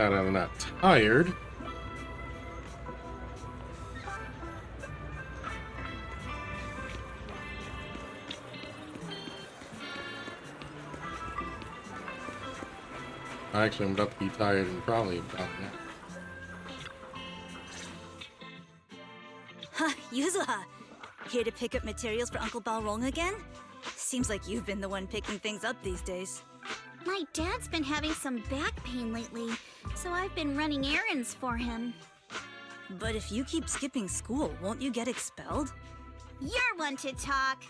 that I'm not tired. Actually, I'm about to be tired in probably about that. Huh, Yuzuha. Here to pick up materials for Uncle Balrog again? Seems like you've been the one picking things up these days. My dad's been having some back pain lately, so I've been running errands for him. But if you keep skipping school, won't you get expelled? You're one to talk.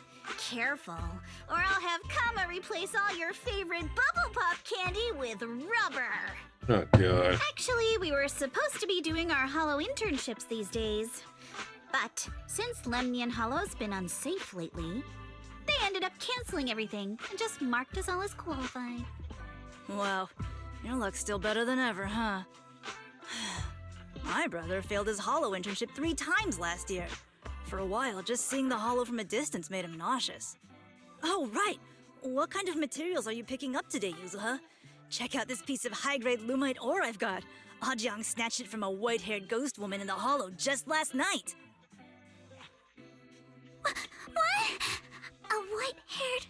Careful, or I'll have Kama replace all your favorite bubble pop candy with rubber. Oh, God. Actually, we were supposed to be doing our Hollow internships these days. But since Lemnian Hollow's been unsafe lately, they ended up canceling everything and just marked us all as qualified. Wow, your luck's still better than ever, huh? My brother failed his Hollow internship 3 times last year. For a while, just seeing the Hollow from a distance made him nauseous. Oh, right! What kind of materials are you picking up today, Yuzuha? Check out this piece of high-grade lumite ore I've got. Ajang snatched it from a white-haired ghost woman in the Hollow just last night. What? A white-haired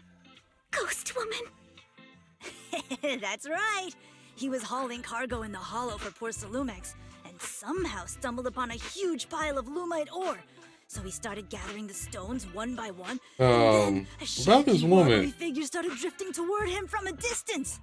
ghost woman? That's right! He was hauling cargo in the Hollow for poor Salumex, and somehow stumbled upon a huge pile of lumite ore. So he started gathering the stones one by one, and then a about this woman. watery figure started drifting toward him from a distance.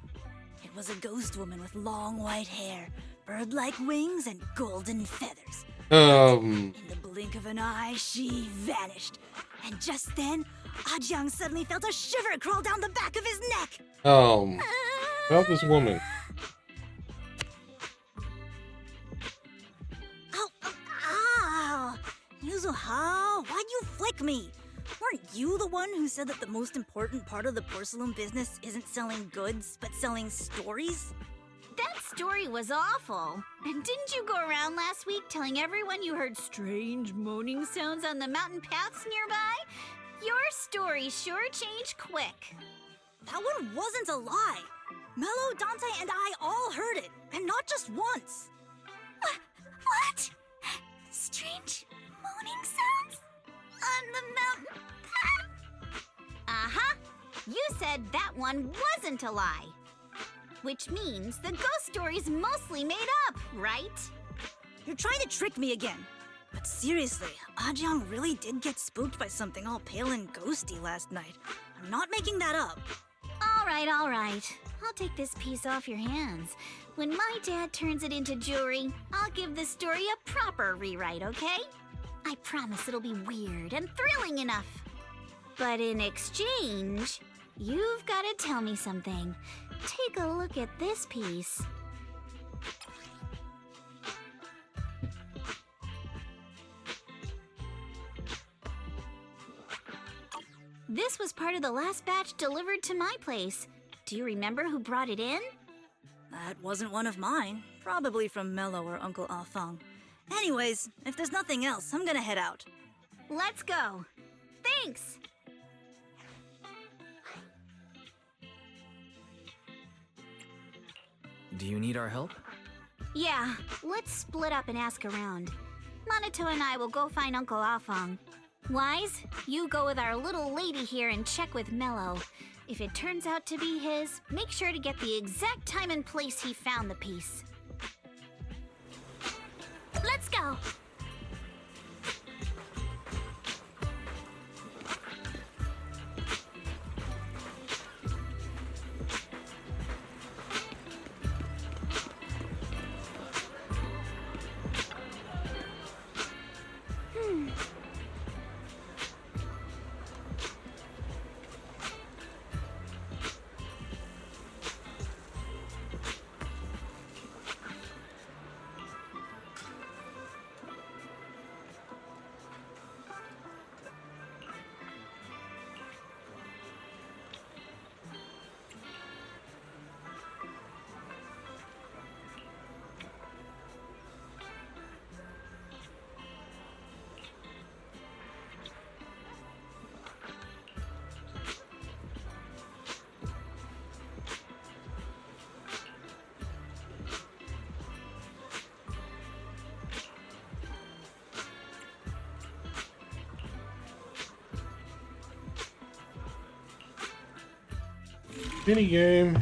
It was a ghost woman with long white hair, bird-like wings, and golden feathers. In the blink of an eye, she vanished. And just then, Ajang suddenly felt a shiver crawl down the back of his neck. About this woman. Ow! Yuzuha, why'd you flick me? Weren't you the one who said that the most important part of the porcelain business isn't selling goods, but selling stories? That story was awful. And didn't you go around last week telling everyone you heard strange moaning sounds on the mountain paths nearby? Your story sure changed quick. That one wasn't a lie. Mello, Dante, and I all heard it, and not just once. What? Strange moaning sounds? On the mountain path? Uh-huh. You said that one wasn't a lie. Which means the ghost story's mostly made up, right? You're trying to trick me again. But seriously, Ajang really did get spooked by something all pale and ghosty last night. I'm not making that up. All right. I'll take this piece off your hands. When my dad turns it into jewelry, I'll give this story a proper rewrite, okay? I promise it'll be weird and thrilling enough. But in exchange, you've got to tell me something. Take a look at this piece. This was part of the last batch delivered to my place. Do you remember who brought it in? That wasn't one of mine. Probably from Mello or Uncle Afang. Anyways, if there's nothing else, I'm gonna head out. Let's go. Thanks! Do you need our help? Yeah, let's split up and ask around. Minato and I will go find Uncle Afang. Wise, you go with our little lady here and check with Mello. If it turns out to be his, make sure to get the exact time and place he found the piece. Let's go! Mini game.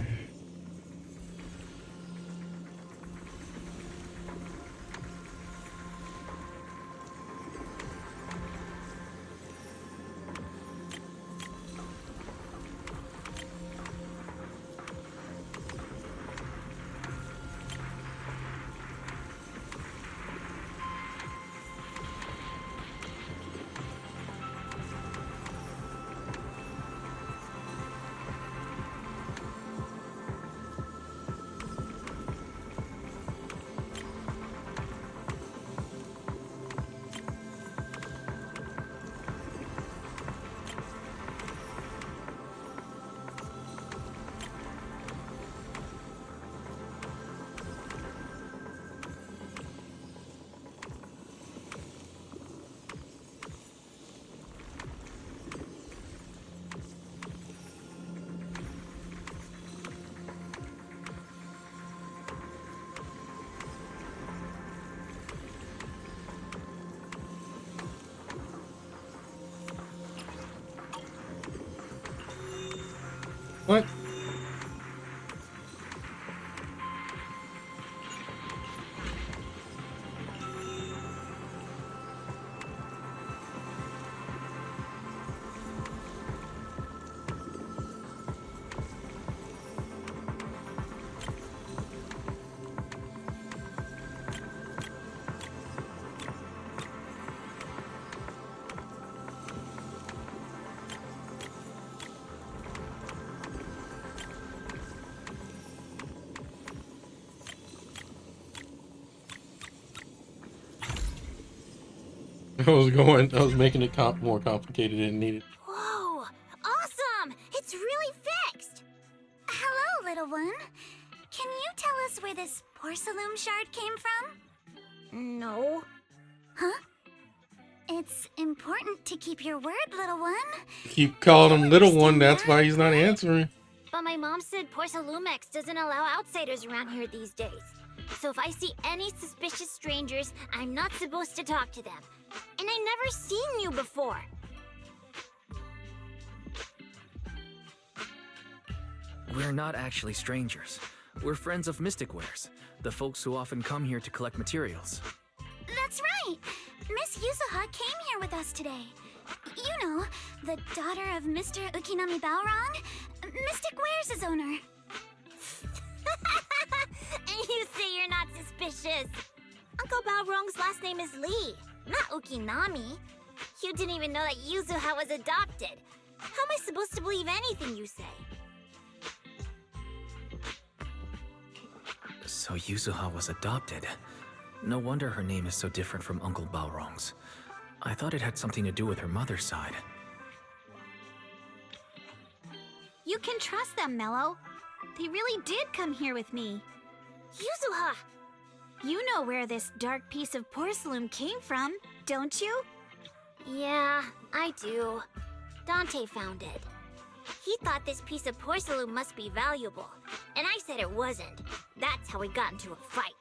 What? I was making it more complicated than it needed. Whoa! Awesome! It's really fixed! Hello, little one. Can you tell us where this porcelain shard came from? No. Huh? It's important to keep your word, little one. Keep calling him little one, that's why he's not answering. But my mom said Porcelumex doesn't allow outsiders around here these days. So if I see any suspicious strangers, I'm not supposed to talk to them. And I never seen you before. We're not actually strangers. We're friends of Mystic Wares, the folks who often come here to collect materials. That's right! Miss Yuzuha came here with us today. You know, the daughter of Mr. Ukinami Balrog, Mystic Wares' owner. And you say you're not suspicious. Uncle Balrog's last name is Lee, not Ukinami. You didn't even know that Yuzuha was adopted. How am I supposed to believe anything you say? So Yuzuha was adopted. No wonder her name is so different from Uncle Balrog's. I thought it had something to do with her mother's side. You can trust them, Mello. They really did come here with me. Yuzuha! You know where this dark piece of porcelain came from, don't you? Yeah, I do. Dante found it. He thought this piece of porcelain must be valuable, and I said it wasn't. That's how we got into a fight.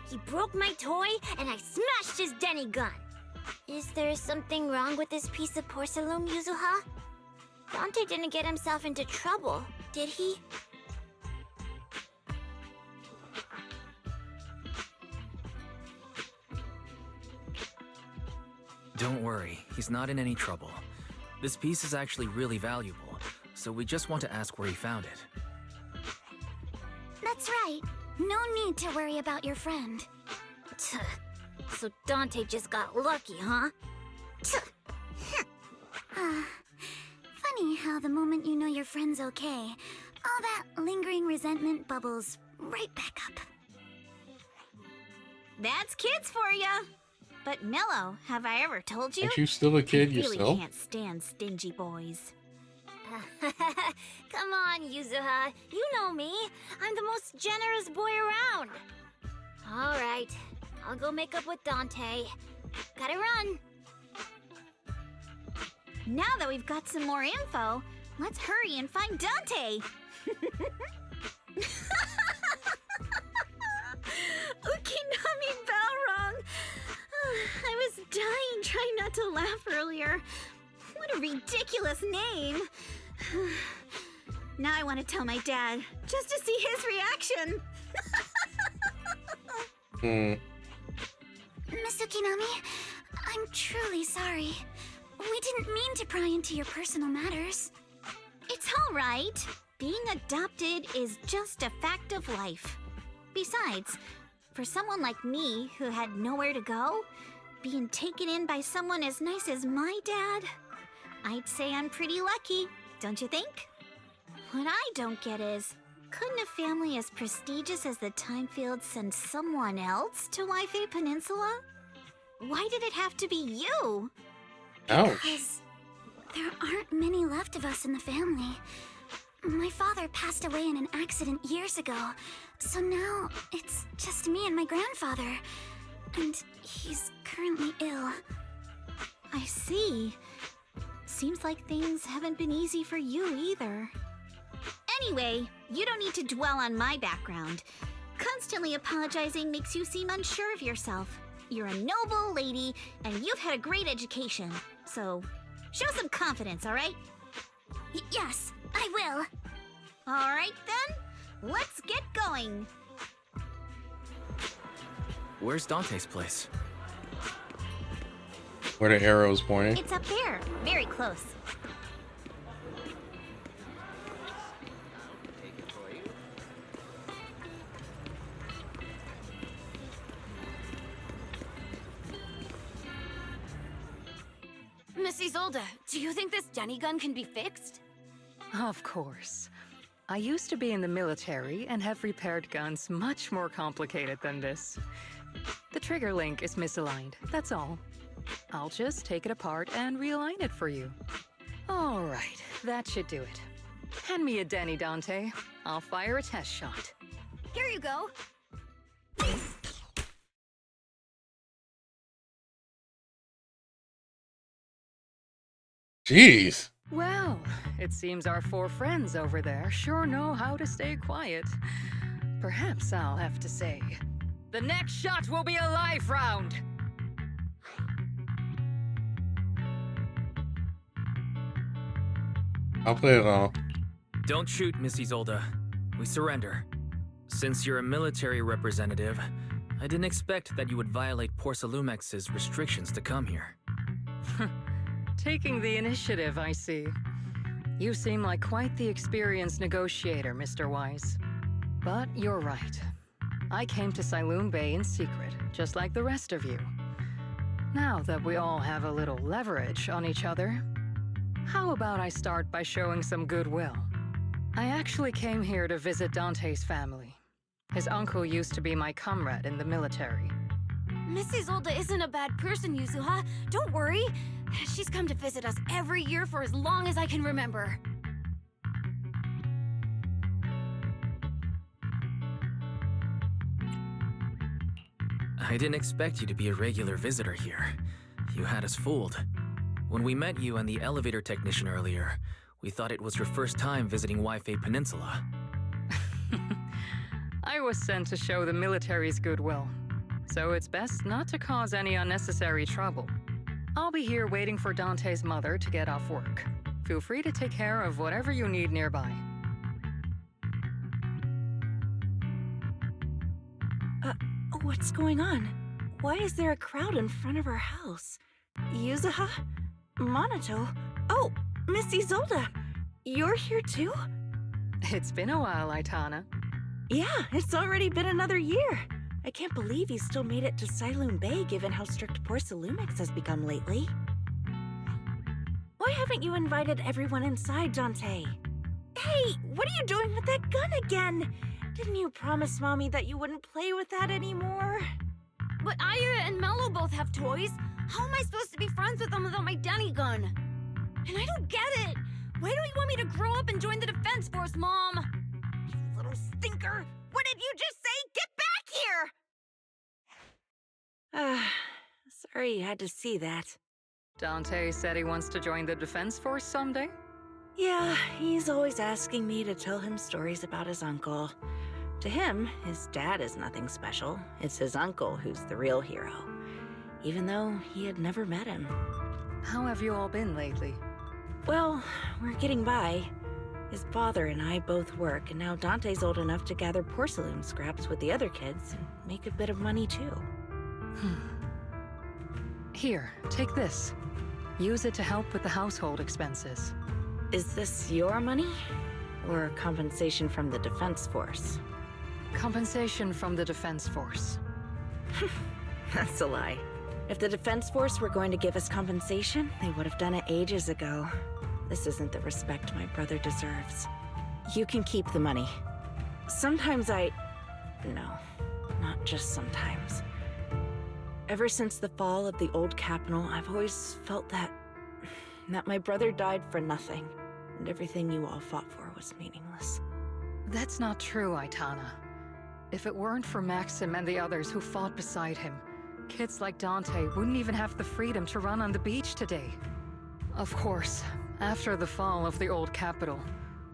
He broke my toy, and I smashed his Denny gun. Is there something wrong with this piece of porcelain, Yuzuha? Dante didn't get himself into trouble, did he? Don't worry, he's not in any trouble. This piece is actually really valuable, so we just want to ask where he found it. That's right. No need to worry about your friend. So Dante just got lucky, huh? Funny how the moment you know your friend's okay, all that lingering resentment bubbles right back up. That's kids for ya! But Mello, have I ever told you? Aren't you still a kid I really yourself? can't stand stingy boys. Come on, Yuzuha. You know me. I'm the most generous boy around. All right. I'll go make up with Dante. Gotta run. Now that we've got some more info, let's hurry and find Dante. Ukinami Balrog. I was dying trying not to laugh earlier. What a ridiculous name. Now I want to tell my dad, just to see his reaction. Miss Ukinami, I'm truly sorry. We didn't mean to pry into your personal matters. It's all right. Being adopted is just a fact of life. Besides, for someone like me who had nowhere to go, being taken in by someone as nice as my dad, I'd say I'm pretty lucky, don't you think? What I don't get is, couldn't a family as prestigious as the Timefields send someone else to Waifei Peninsula? Why did it have to be you? Ouch. Because there aren't many left of us in the family. My father passed away in an accident years ago, so now it's just me and my grandfather. And he's currently ill. I see. Seems like things haven't been easy for you either. Anyway, you don't need to dwell on my background. Constantly apologizing makes you seem unsure of yourself. You're a noble lady, and you've had a great education. So, show some confidence, alright? Yes, I will. Alright then, let's get going. Where's Dante's place? Where the arrow's pointing. It's up there, very close. Miss Isolde, do you think this Denny gun can be fixed? Of course. I used to be in the military and have repaired guns much more complicated than this. The trigger link is misaligned, that's all. I'll just take it apart and realign it for you. All right, that should do it. Hand me a Denny, Dante. I'll fire a test shot. Here you go. Jeez. Well, it seems our four friends over there sure know how to stay quiet. Perhaps I'll have to say, the next shot will be a life round! I'll play it all. Don't shoot, Miss Isolde. We surrender. Since you're a military representative, I didn't expect that you would violate Porcelumex's restrictions to come here. Taking the initiative, I see. You seem like quite the experienced negotiator, Mr. Wise. But you're right. I came to Sailoon Bay in secret, just like the rest of you. Now that we all have a little leverage on each other, how about I start by showing some goodwill? I actually came here to visit Dante's family. His uncle used to be my comrade in the military. Miss Isolde isn't a bad person, Yuzuha. Don't worry. She's come to visit us every year for as long as I can remember. I didn't expect you to be a regular visitor here. You had us fooled. When we met you and the elevator technician earlier, we thought it was your first time visiting Waifei Peninsula. I was sent to show the military's goodwill, so it's best not to cause any unnecessary trouble. I'll be here waiting for Dante's mother to get off work. Feel free to take care of whatever you need nearby. What's going on? Why is there a crowd in front of our house? Yuzuha? Monato? Oh, Miss Isolde! You're here too? It's been a while, Aitana. Yeah, it's already been another year. I can't believe you still made it to Sailoon Bay given how strict Porcelumix has become lately. Why haven't you invited everyone inside, Dante? Hey, what are you doing with that gun again? Didn't you promise Mommy that you wouldn't play with that anymore? But Aya and Mello both have toys. How am I supposed to be friends with them without my Denny gun? And I don't get it. Why don't you want me to grow up and join the Defense Force, Mom? You little stinker. What did you just say? Get back here! Sorry you had to see that. Dante said he wants to join the Defense Force someday? Yeah, he's always asking me to tell him stories about his uncle. To him, his dad is nothing special. It's his uncle who's the real hero, even though he had never met him. How have you all been lately? Well, we're getting by. His father and I both work, and now Dante's old enough to gather porcelain scraps with the other kids and make a bit of money too. Here, take this. Use it to help with the household expenses. Is this your money? Or compensation from the Defense Force? Compensation from the Defense Force. That's a lie. If the Defense Force were going to give us compensation, they would have done it ages ago. This isn't the respect my brother deserves. You can keep the money. Sometimes No, not just sometimes. Ever since the fall of the old capital, I've always felt that my brother died for nothing, and everything you all fought for was meaningless. That's not true, Aitana. If it weren't for Maxim and the others who fought beside him, kids like Dante wouldn't even have the freedom to run on the beach today. Of course, after the fall of the old capital,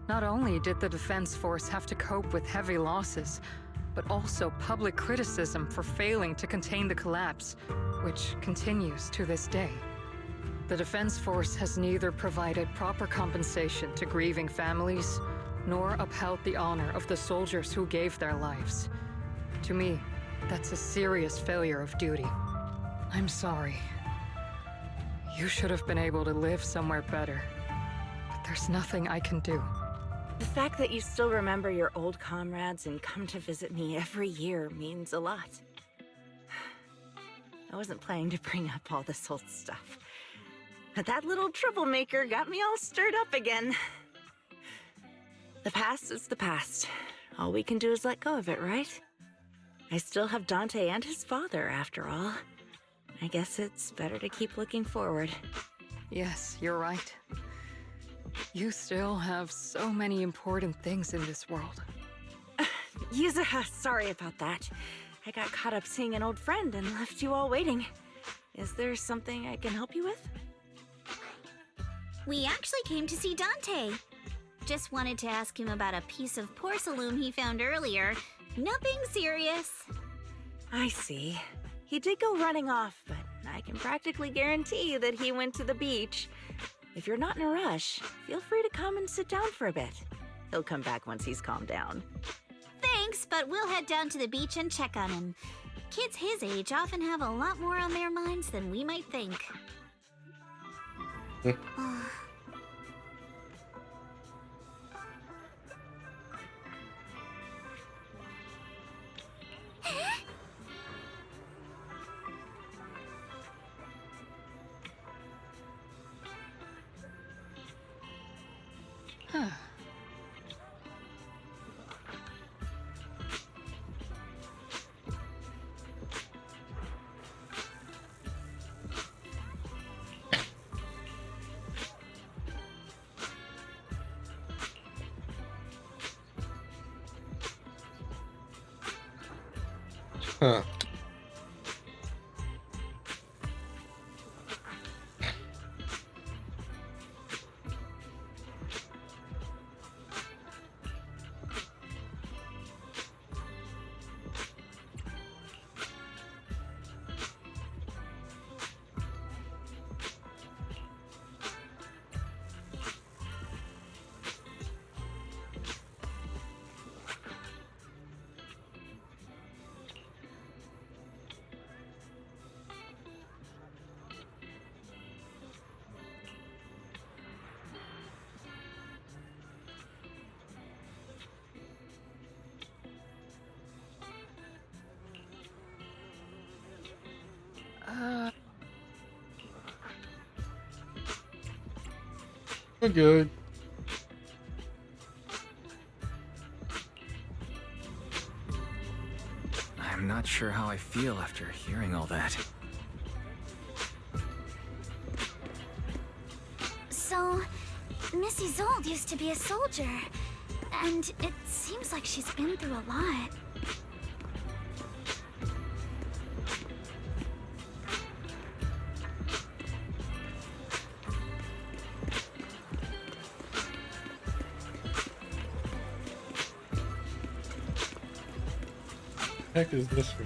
not only did the Defense Force have to cope with heavy losses, but also public criticism for failing to contain the collapse, which continues to this day. The Defense Force has neither provided proper compensation to grieving families, nor upheld the honor of the soldiers who gave their lives. To me, that's a serious failure of duty. I'm sorry. You should have been able to live somewhere better, but there's nothing I can do. The fact that you still remember your old comrades and come to visit me every year means a lot. I wasn't planning to bring up all this old stuff, but that little troublemaker got me all stirred up again. The past is the past. All we can do is let go of it, right? I still have Dante and his father, after all. I guess it's better to keep looking forward. Yes, you're right. You still have so many important things in this world. Yuzuha, sorry about that. I got caught up seeing an old friend and left you all waiting. Is there something I can help you with? We actually came to see Dante. Just wanted to ask him about a piece of porcelain he found earlier. Nothing serious. I see. He did go running off, but I can practically guarantee that he went to the beach. If you're not in a rush, feel free to come and sit down for a bit. He'll come back once he's calmed down. Thanks, but we'll head down to the beach and check on him. Kids his age often have a lot more on their minds than we might think. Huh. Huh. We're good. I'm not sure how I feel after hearing all that. So, Missy Zold used to be a soldier, and it seems like she's been through a lot. Heck is this for?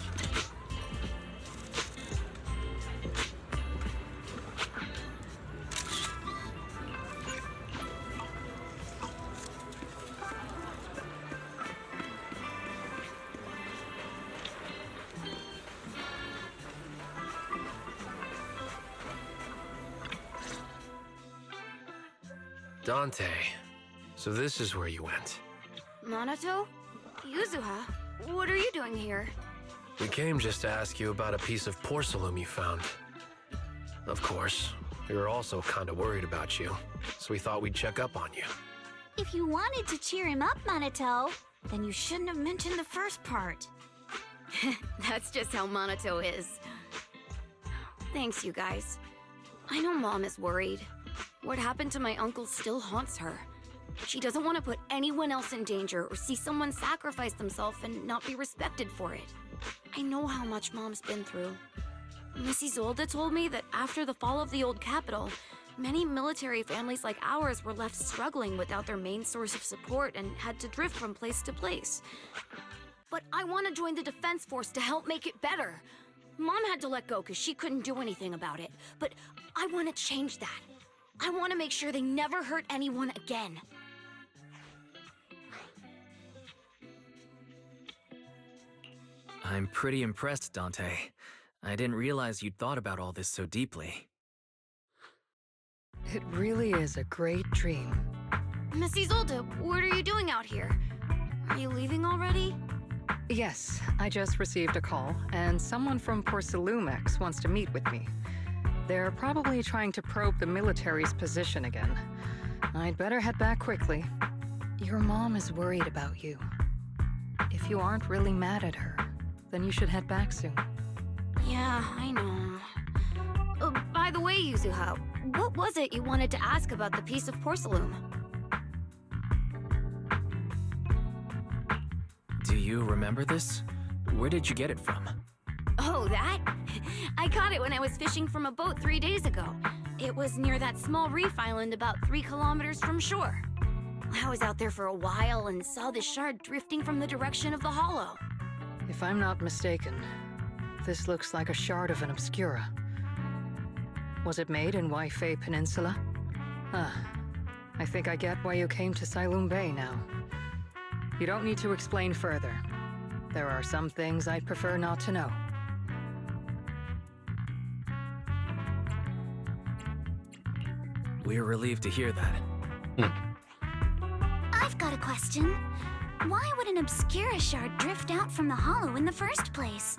Dante, so this is where you went. Minato? Yuzuha? What are you doing here? We came just to ask you about a piece of porcelain you found. Of course, we were also kind of worried about you, so we thought we'd check up on you. If you wanted to cheer him up, Minato, then you shouldn't have mentioned the first part. That's just how Minato is. Thanks, you guys. I know Mom is worried. What happened to my uncle still haunts her. She doesn't want to put anyone else in danger or see someone sacrifice themselves and not be respected for it. I know how much Mom's been through. Miss Isolde told me that after the fall of the old capital, many military families like ours were left struggling without their main source of support and had to drift from place to place. But I want to join the Defense Force to help make it better. Mom had to let go because she couldn't do anything about it, but I want to change that. I want to make sure they never hurt anyone again. I'm pretty impressed, Dante. I didn't realize you'd thought about all this so deeply. It really is a great dream. Miss Isolde, what are you doing out here? Are you leaving already? Yes, I just received a call, and someone from Porcelumex wants to meet with me. They're probably trying to probe the military's position again. I'd better head back quickly. Your mom is worried about you. If you aren't really mad at her, then you should head back soon. Yeah, I know. By the way, Yuzuha, what was it you wanted to ask about the piece of porcelain? Do you remember this? Where did you get it from? Oh, that? I caught it when I was fishing from a boat 3 days ago. It was near that small reef island about 3 kilometers from shore. I was out there for a while and saw this shard drifting from the direction of the hollow. If I'm not mistaken, this looks like a shard of an Obscura. Was it made in Waifei Peninsula? Ah, I think I get why you came to Sailoon Bay now. You don't need to explain further. There are some things I'd prefer not to know. We're relieved to hear that. I've got a question. Why would an Obscura shard drift out from the hollow in the first place?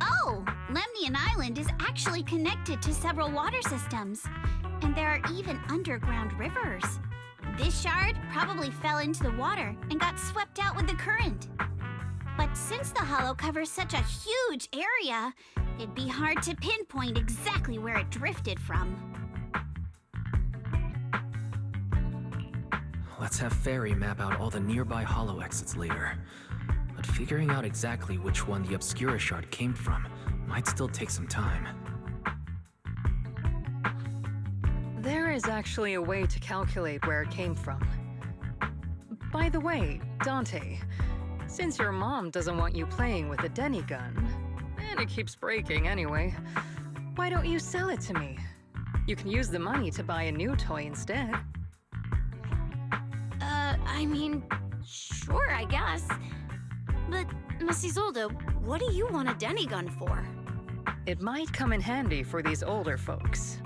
Oh, Lemnian Island is actually connected to several water systems, and there are even underground rivers. This shard probably fell into the water and got swept out with the current. But since the hollow covers such a huge area, it'd be hard to pinpoint exactly where it drifted from. Let's have Fairy map out all the nearby hollow exits later. But figuring out exactly which one the Obscura shard came from might still take some time. There is actually a way to calculate where it came from. By the way, Dante, since your mom doesn't want you playing with a Denny gun, and it keeps breaking anyway, why don't you sell it to me? You can use the money to buy a new toy instead. I mean, sure, I guess. But, Miss Isolde, what do you want a Denny gun for? It might come in handy for these older folks.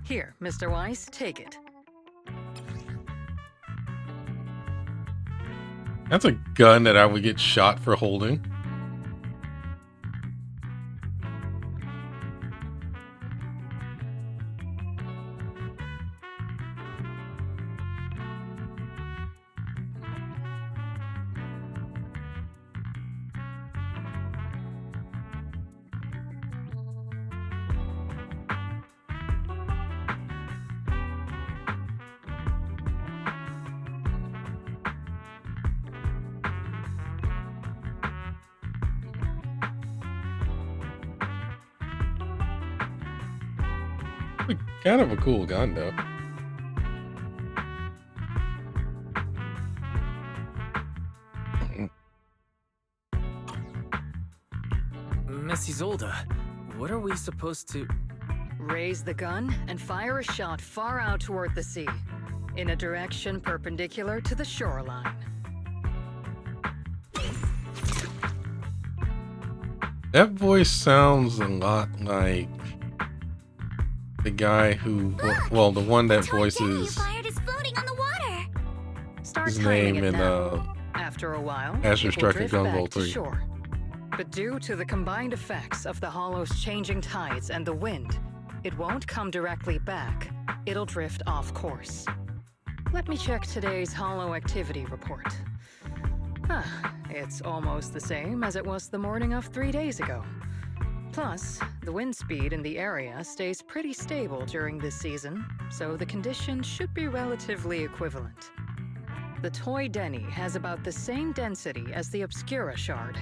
Here, Mr. Weiss, take it. That's a gun that I would get shot for holding. Kind of a cool gun, though. Miss Isolde, what are we supposed to... Raise the gun and fire a shot far out toward the sea, in a direction perpendicular to the shoreline. That voice sounds a lot like the guy who, well, the one that Toy Denny you voices fired is floating on the water. Start his timing name it in now. After a while, Astro it will Strike drift Gunvolt back to 3. shore. But due to the combined effects of the Hollow's changing tides and the wind, it won't come directly back. It'll drift off course. Let me check today's Hollow activity report. It's almost the same as it was the morning of 3 days ago. Plus, the wind speed in the area stays pretty stable during this season, so the conditions should be relatively equivalent. The Toy Denny has about the same density as the Obscura shard,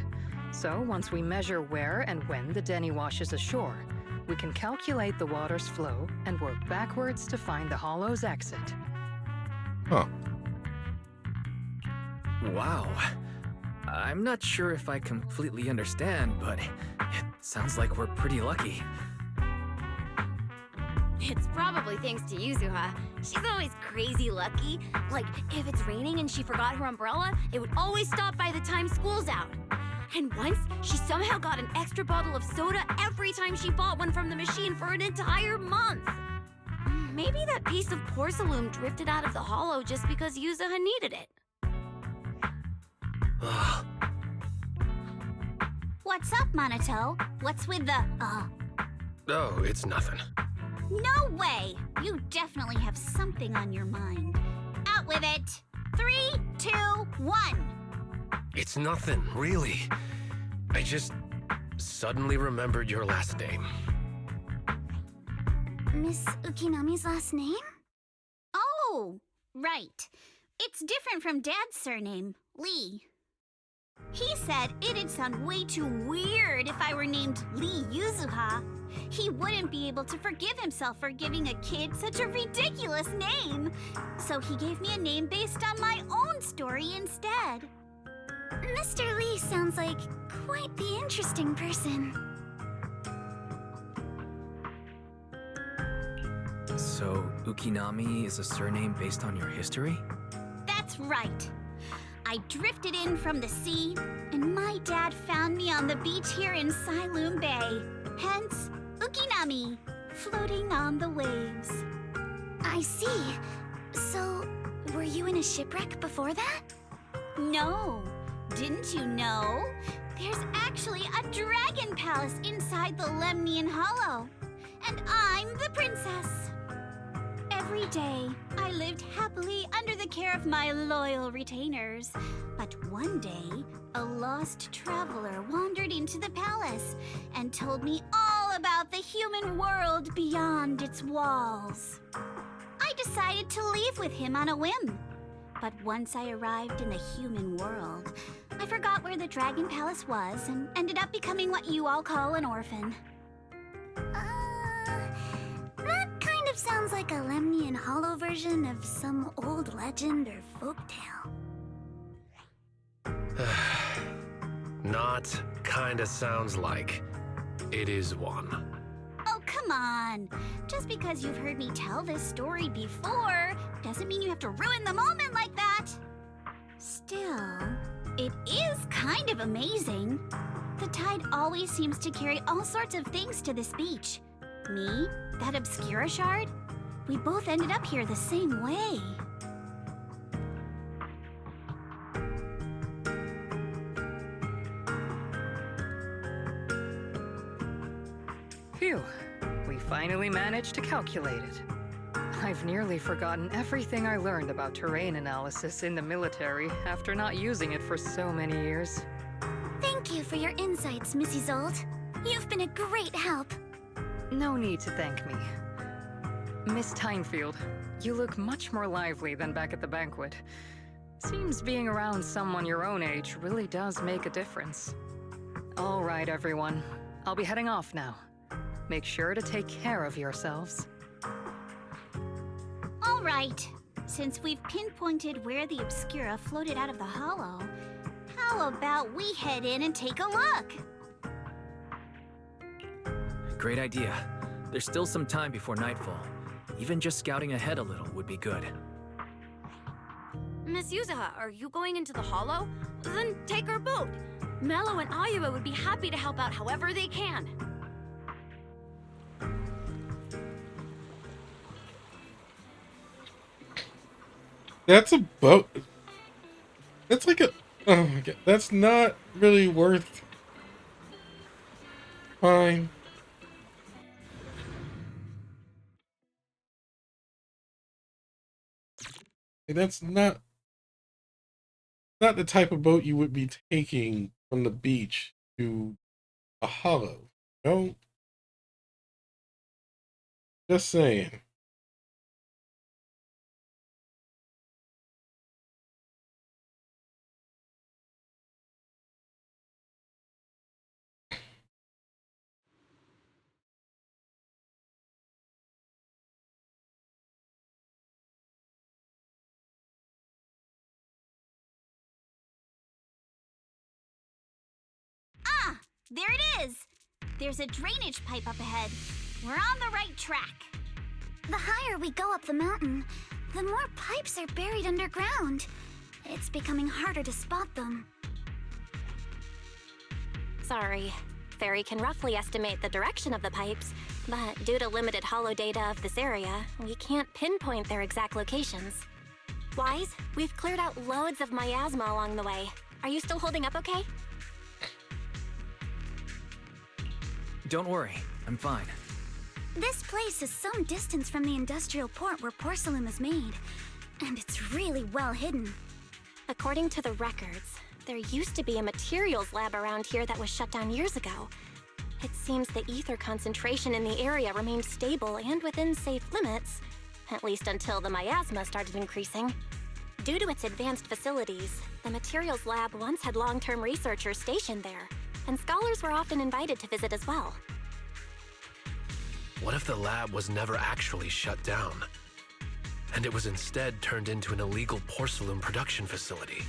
so once we measure where and when the Denny washes ashore, we can calculate the water's flow and work backwards to find the Hollow's exit. Huh. Wow. I'm not sure if I completely understand, but it sounds like we're pretty lucky. It's probably thanks to Yuzuha. She's always crazy lucky. Like, if it's raining and she forgot her umbrella, it would always stop by the time school's out. And once, she somehow got an extra bottle of soda every time she bought one from the machine for an entire month. Maybe that piece of porcelain drifted out of the hollow just because Yuzuha needed it. What's up, Monato? What's with the, Oh, it's nothing. No way! You definitely have something on your mind. Out with it! 3, 2, 1! It's nothing, really. I just suddenly remembered your last name. Miss Ukinami's last name? Oh, right. It's different from Dad's surname, Lee. He said it'd sound way too weird if I were named Lee Yuzuha. He wouldn't be able to forgive himself for giving a kid such a ridiculous name. So he gave me a name based on my own story instead. Mr. Lee sounds like quite the interesting person. So, Ukinami is a surname based on your history? That's right. I drifted in from the sea, and my dad found me on the beach here in Sailoon Bay. Hence, Ukinami, floating on the waves. I see. So, were you in a shipwreck before that? No. Didn't you know? There's actually a dragon palace inside the Lemnian Hollow. And I'm the princess. Every day, I lived happily under the care of my loyal retainers. But one day, a lost traveler wandered into the palace and told me all about the human world beyond its walls. I decided to leave with him on a whim. But once I arrived in the human world, I forgot where the Dragon Palace was and ended up becoming what you all call an orphan. That kind of sounds like a Lemnian Hollow version of some old legend or folktale. Not kinda sounds like. It is one. Oh, come on. Just because you've heard me tell this story before doesn't mean you have to ruin the moment like that. Still, it is kind of amazing. The tide always seems to carry all sorts of things to this beach. Me, that Obscura shard, we both ended up here the same way. Phew, we finally managed to calculate it. I've nearly forgotten everything I learned about terrain analysis in the military after not using it for so many years. Thank you for your insights, Mrs. Zolt. You've been a great help. No need to thank me. Miss Timefield, you look much more lively than back at the banquet. Seems being around someone your own age really does make a difference. All right, everyone. I'll be heading off now. Make sure to take care of yourselves. All right. Since we've pinpointed where the Obscura floated out of the hollow, how about we head in and take a look? Great idea. There's still some time before nightfall. Even just scouting ahead a little would be good. Miss Yuzuha, are you going into the hollow? Then take our boat. Mello and Ayuba would be happy to help out however they can. That's a boat. That's like a. Oh my god. That's not really worth. Fine. That's not the type of boat you would be taking from the beach to a hollow. No. Just saying. Ah, there it is. There's a drainage pipe up ahead. We're on the right track. The higher we go up the mountain, the more pipes are buried underground. It's becoming harder to spot them. Sorry. Fairy can roughly estimate the direction of the pipes, but due to limited holo data of this area, we can't pinpoint their exact locations. Wise, we've cleared out loads of miasma along the way. Are you still holding up okay? Don't worry, I'm fine. This place is some distance from the industrial port where porcelain is made, and it's really well hidden. According to the records, there used to be a materials lab around here that was shut down years ago. It seems the ether concentration in the area remained stable and within safe limits, at least until the miasma started increasing. Due to its advanced facilities, the materials lab once had long-term researchers stationed there, and scholars were often invited to visit as well. What if the lab was never actually shut down, and it was instead turned into an illegal porcelain production facility?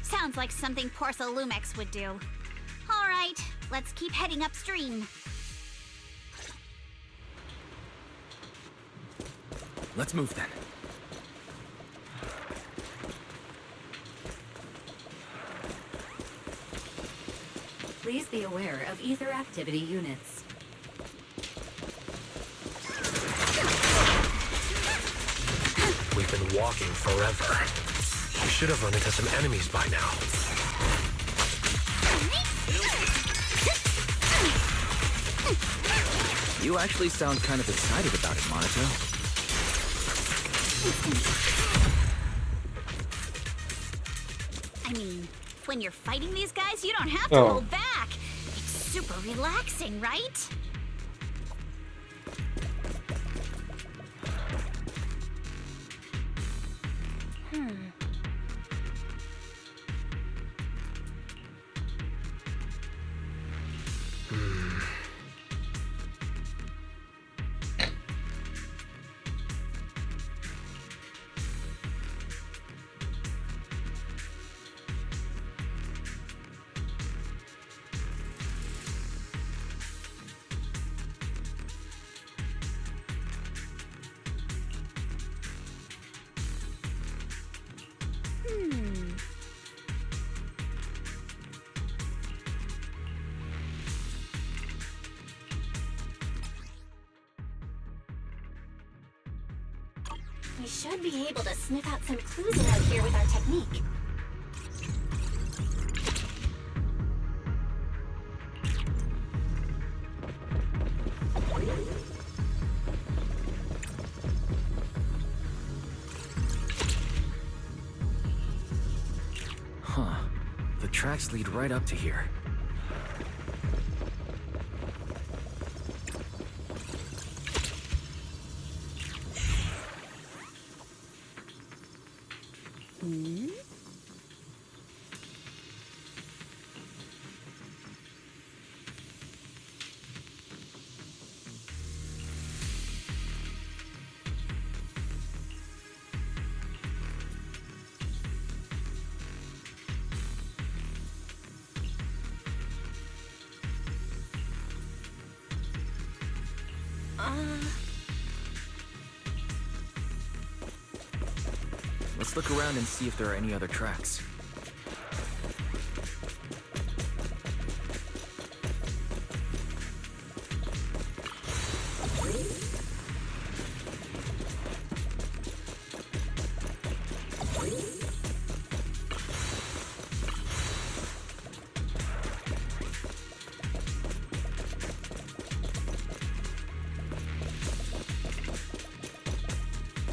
Sounds like something Porcelumex would do. All right, let's keep heading upstream. Let's move then. Please be aware of ether activity units. We've been walking forever. We should have run into some enemies by now. You actually sound kind of excited about it, Monato. I mean, when you're fighting these guys, you don't have to hold back. It's super relaxing, right? We should be able to sniff out some clues around here with our technique. Huh. The tracks lead right up to here. Let's look around and see if there are any other tracks.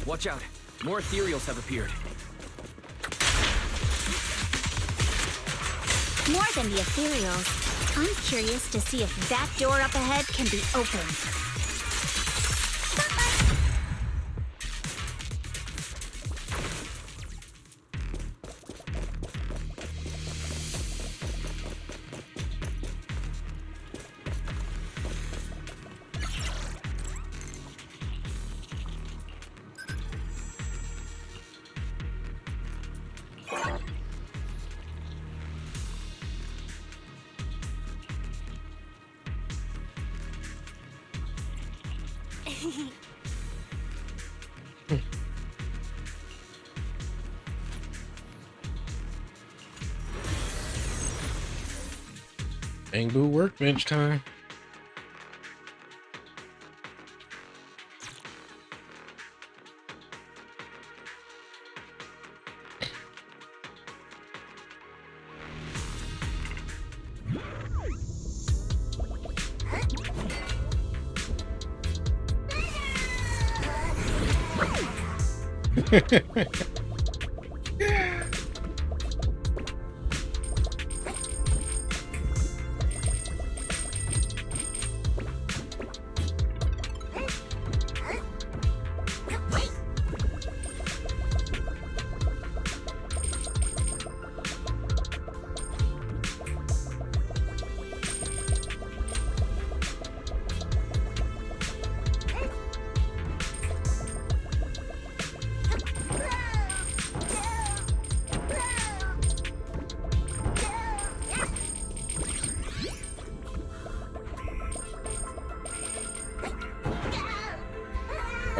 Watch out. More ethereals have appeared. More than the ethereals, I'm curious to see if that door up ahead can be opened. Bang boo workbench time.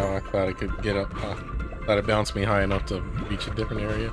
Oh, I thought I could get up. Thought it bounced me high enough to reach a different area.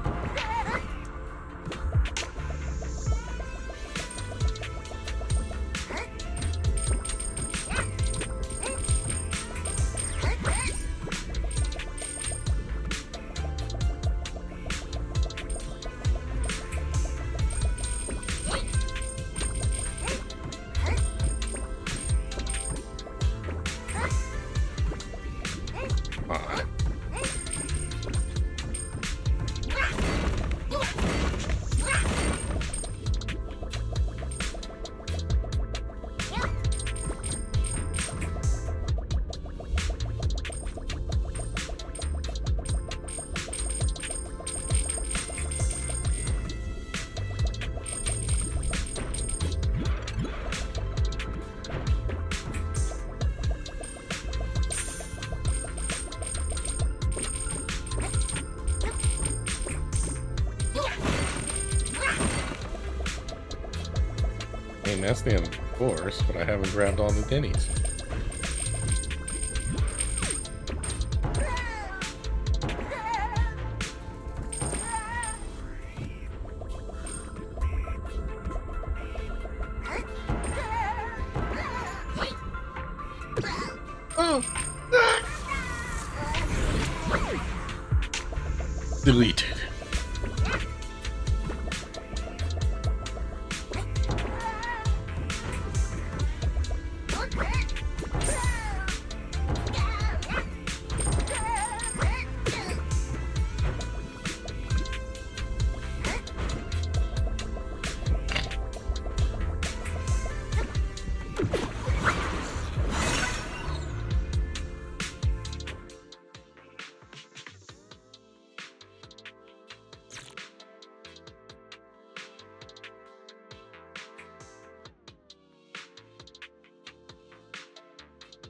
I mean, that's the end of the course, but I haven't grabbed all the Denny's. Oh! Deleted.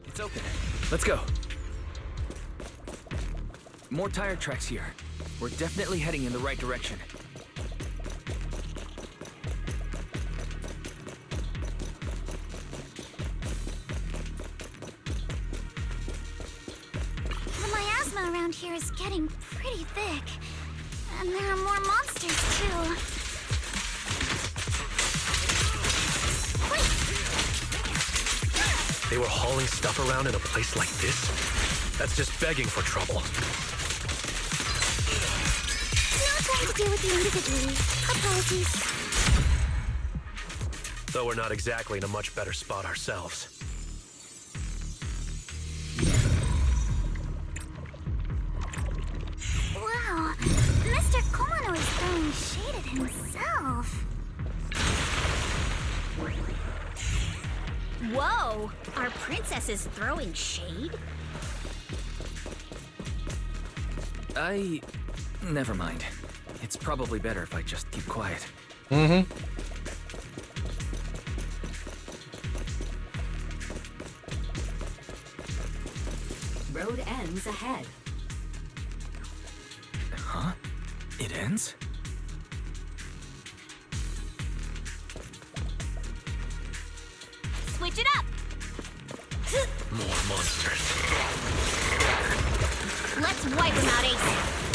It's open. Let's go. More tire tracks here. We're definitely heading in the right direction. The miasma around here is getting pretty thick. And there are more monsters, too. They were hauling stuff around in a place like this? That's just begging for trouble. No time to deal with you individually. Apologies. Though we're not exactly in a much better spot ourselves. Komano is throwing shade at himself. Whoa! Our princess is throwing shade? Never mind. It's probably better if I just keep quiet. Mm-hmm. Road ends ahead. Huh? It ends? Switch it up! More monsters. Let's wipe them out, Ace.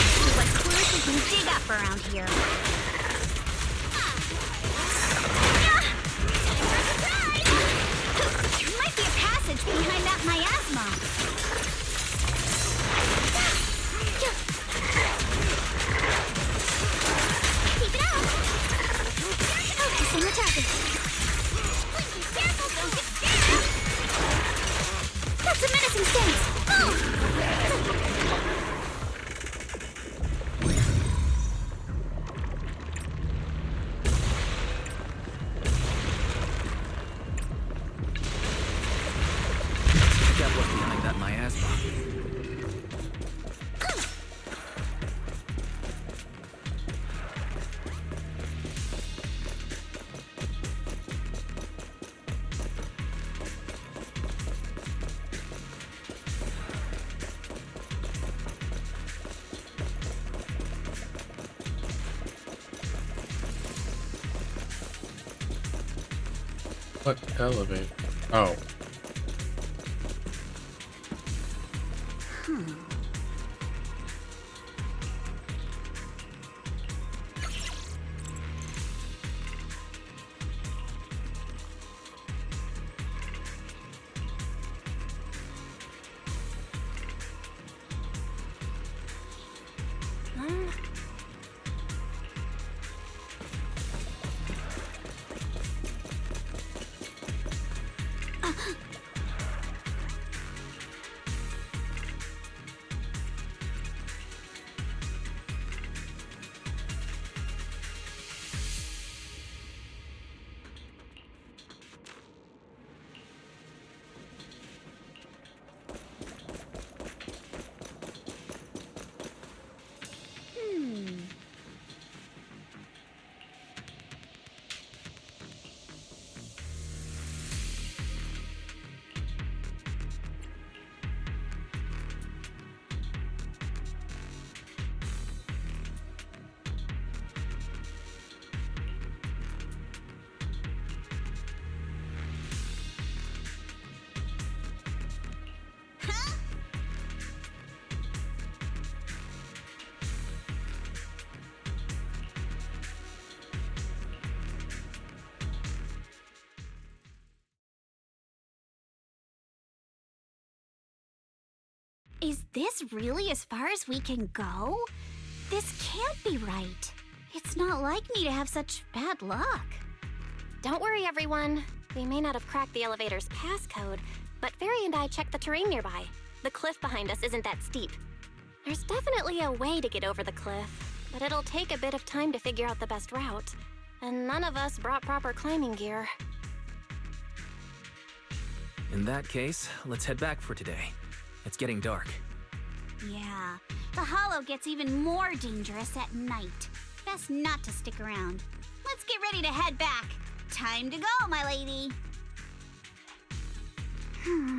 See what clues we can dig up around here. There might be a passage behind that miasma. Keep it up! Focus on the target. Careful, don't get scared! That's a menacing stance! Check out what's behind that miasma. What elevate? Oh. Is this really as far as we can go? This can't be right. It's not like me to have such bad luck. Don't worry, everyone. We may not have cracked the elevator's passcode, but Fairy and I checked the terrain nearby. The cliff behind us isn't that steep. There's definitely a way to get over the cliff, but it'll take a bit of time to figure out the best route. And none of us brought proper climbing gear. In that case, let's head back for today. It's getting dark. Yeah, the hollow gets even more dangerous at night. Best not to stick around. Let's get ready to head back. Time to go, my lady. Milady!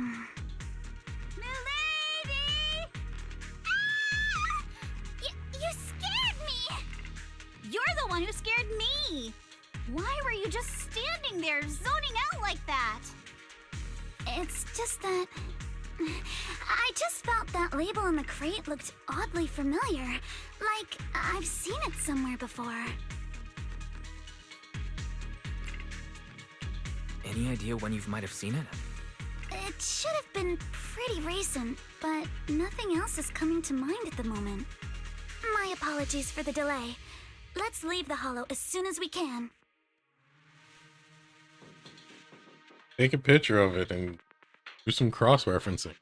Ah! You scared me! You're the one who scared me! Why were you just standing there, zoning out like that? It's just that... I just felt that label on the crate looked oddly familiar. Like, I've seen it somewhere before. Any idea when you might have seen it? It should have been pretty recent, but nothing else is coming to mind at the moment. My apologies for the delay. Let's leave the hollow as soon as we can. Take a picture of it and do some cross-referencing.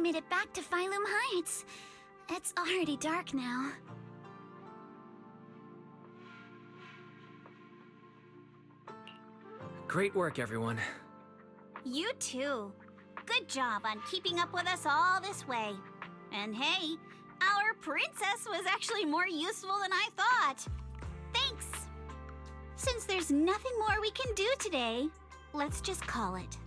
finally made it back to Phylum Heights. It's already dark now. Great work, everyone. You too. Good job on keeping up with us all this way. And hey, our princess was actually more useful than I thought. Thanks. Since there's nothing more we can do today, let's just call it.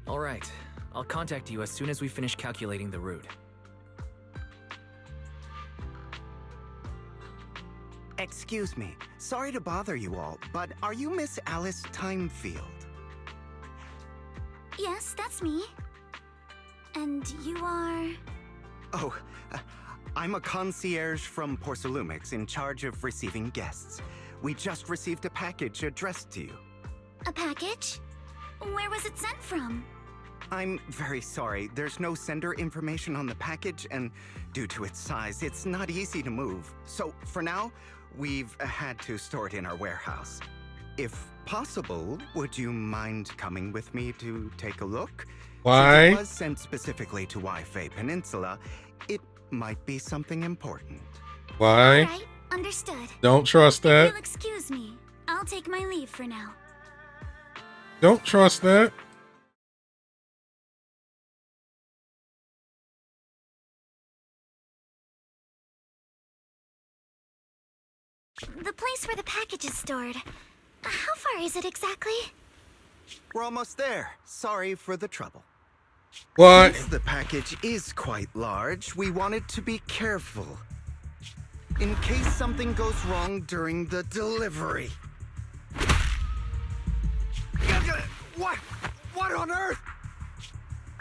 All right. I'll contact you as soon as we finish calculating the route. Excuse me. Sorry to bother you all, but are you Miss Alice Timefield? Yes, that's me. And you are... Oh, I'm a concierge from Porcelumix in charge of receiving guests. We just received a package addressed to you. A package? Where was it sent from? I'm very sorry. There's no sender information on the package, and due to its size, it's not easy to move. So, for now, we've had to store it in our warehouse. If possible, would you mind coming with me to take a look? Why? Since it was sent specifically to Wi-Fi Peninsula, it might be something important. Why? Alright, understood. Don't trust If that. you'll excuse me, I'll take my leave for now. Don't trust that. The place where the package is stored. How far is it exactly? We're almost there. Sorry for the trouble. What? Since the package is quite large, we wanted to be careful. In case something goes wrong during the delivery. What? What on earth?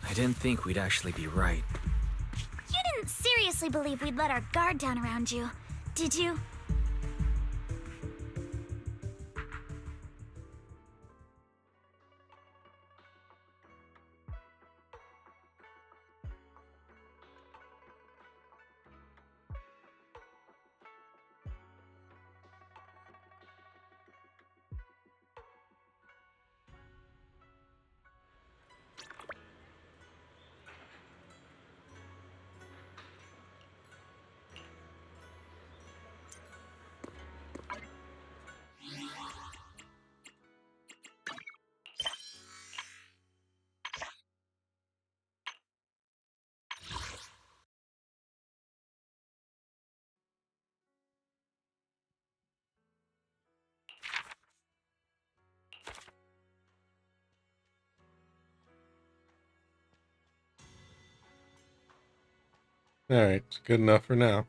I didn't think we'd actually be right. You didn't seriously believe we'd let our guard down around you, did you? All right, it's good enough for now.